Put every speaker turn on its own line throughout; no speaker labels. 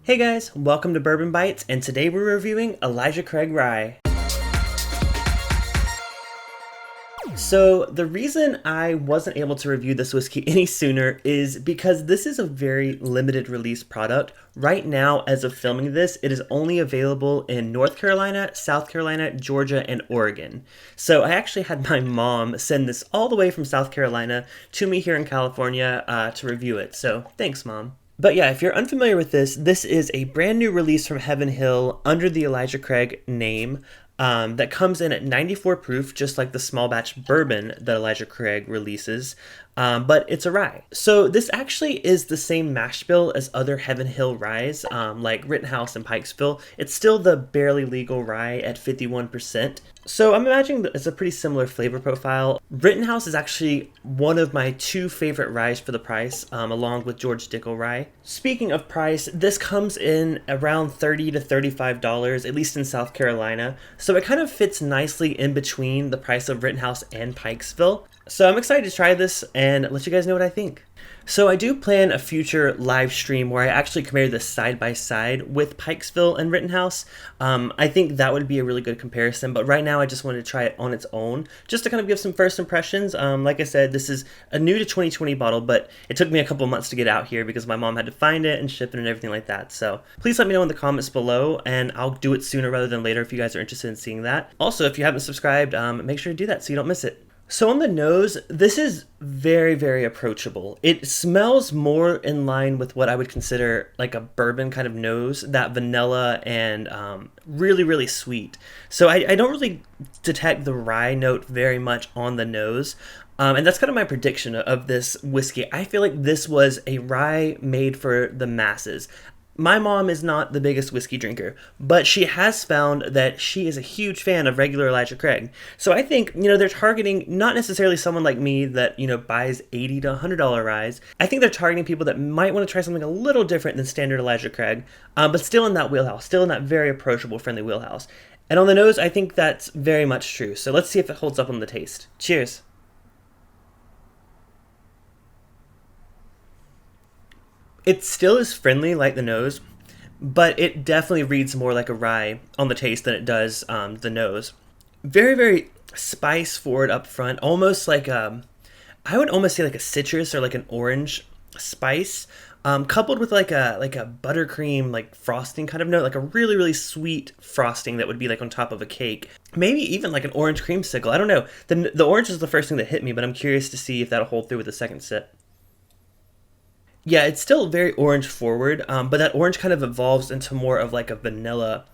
Hey guys, welcome to Bourbon Bites, and today we're reviewing Elijah Craig Rye. So the reason I wasn't able to review this whiskey any sooner is because this is a very limited release product. Right now, as of filming this, it is only available in North Carolina, South Carolina, Georgia, and Oregon. So I actually had my mom send this all the way from South Carolina to me here in California to review it. So thanks, Mom. But yeah, if you're unfamiliar with this, this is a brand new release from Heaven Hill under the Elijah Craig name that comes in at 94 proof, just like the small batch bourbon that Elijah Craig releases, but it's a rye. So this actually is the same mash bill as other Heaven Hill ryes, like Rittenhouse and Pikesville. It's still the barely legal rye at 51%. So I'm imagining that it's a pretty similar flavor profile. Rittenhouse is actually one of my two favorite ryes for the price, along with George Dickel rye. Speaking of price, this comes in around $30 to $35, at least in South Carolina. So it kind of fits nicely in between the price of Rittenhouse and Pikesville. So I'm excited to try this and let you guys know what I think. So I do plan a future live stream where I actually compare this side by side with Pikesville and Rittenhouse. I think that would be a really good comparison, but right now I just wanted to try it on its own, just to kind of give some first impressions. Like I said, this is a new to 2020 bottle, but it took me a couple months to get out here because my mom had to find it and ship it and everything like that. So please let me know in the comments below, and I'll do it sooner rather than later if you guys are interested in seeing that. Also, if you haven't subscribed, make sure to do that so you don't miss it. So on the nose, this is very, very approachable. It smells more in line with what I would consider like a bourbon kind of nose, that vanilla and really, really sweet. So I don't really detect the rye note very much on the nose. And that's kind of my prediction of this whiskey. I feel like this was a rye made for the masses. My mom is not the biggest whiskey drinker, but she has found that she is a huge fan of regular Elijah Craig. So I think, they're targeting not necessarily someone like me that, buys $80 to $100 ryes. I think they're targeting people that might want to try something a little different than standard Elijah Craig, but still in that wheelhouse, still in that very approachable, friendly wheelhouse. And on the nose, I think that's very much true. So let's see if it holds up on the taste. Cheers. It still is friendly like the nose, but it definitely reads more like a rye on the taste than it does the nose. Very, very spice forward up front, almost like I would almost say like a citrus or like an orange spice, coupled with like a buttercream like frosting kind of note, like a really, really sweet frosting that would be like on top of a cake. Maybe even like an orange creamsicle. I don't know. The orange is the first thing that hit me, but I'm curious to see if that'll hold through with the second sip. Yeah, it's still very orange forward, but that orange kind of evolves into more of like a vanilla,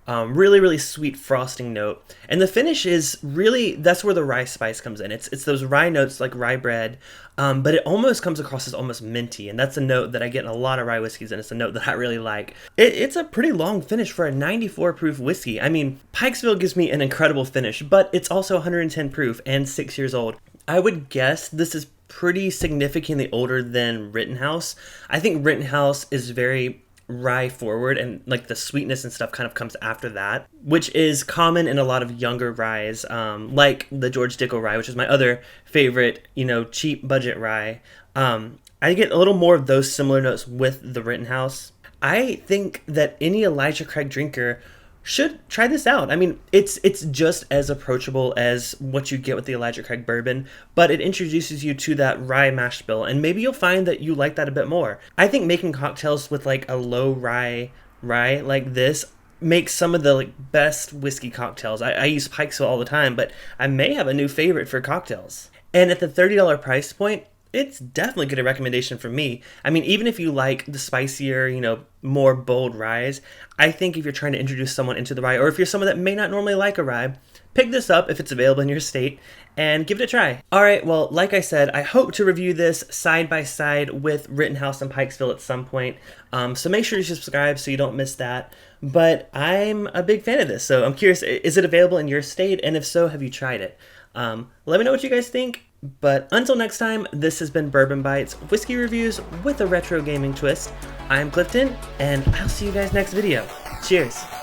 really, really sweet frosting note. And the finish is really, that's where the rye spice comes in. It's those rye notes like rye bread, but it almost comes across as almost minty. And that's a note that I get in a lot of rye whiskeys, and it's a note that I really like. It's a pretty long finish for a 94 proof whiskey. I mean, Pikesville gives me an incredible finish, but it's also 110 proof and 6 years old. I would guess this is pretty significantly older than Rittenhouse. I think Rittenhouse is very rye forward, and like the sweetness and stuff kind of comes after that, which is common in a lot of younger ryes, like the George Dickel rye, which is my other favorite, cheap budget rye. I get a little more of those similar notes with the Rittenhouse. I think that any Elijah Craig drinker should try this out. I mean, it's just as approachable as what you get with the Elijah Craig bourbon, but it introduces you to that rye mash bill, and maybe you'll find that you like that a bit more. I think making cocktails with like a low rye like this makes some of the best whiskey cocktails. I use Pikesville all the time, but I may have a new favorite for cocktails. And at the $30 price point, it's definitely get a recommendation from me. I mean, even if you like the spicier, more bold ryes, I think if you're trying to introduce someone into the rye, or if you're someone that may not normally like a rye, pick this up if it's available in your state and give it a try. All right, well, like I said, I hope to review this side by side with Rittenhouse and Pikesville at some point. So make sure you subscribe so you don't miss that. But I'm a big fan of this, so I'm curious, is it available in your state? And if so, have you tried it? Let me know what you guys think. But until next time, this has been Bourbon Bites, whiskey reviews with a retro gaming twist. I'm Clifton, and I'll see you guys next video. Cheers!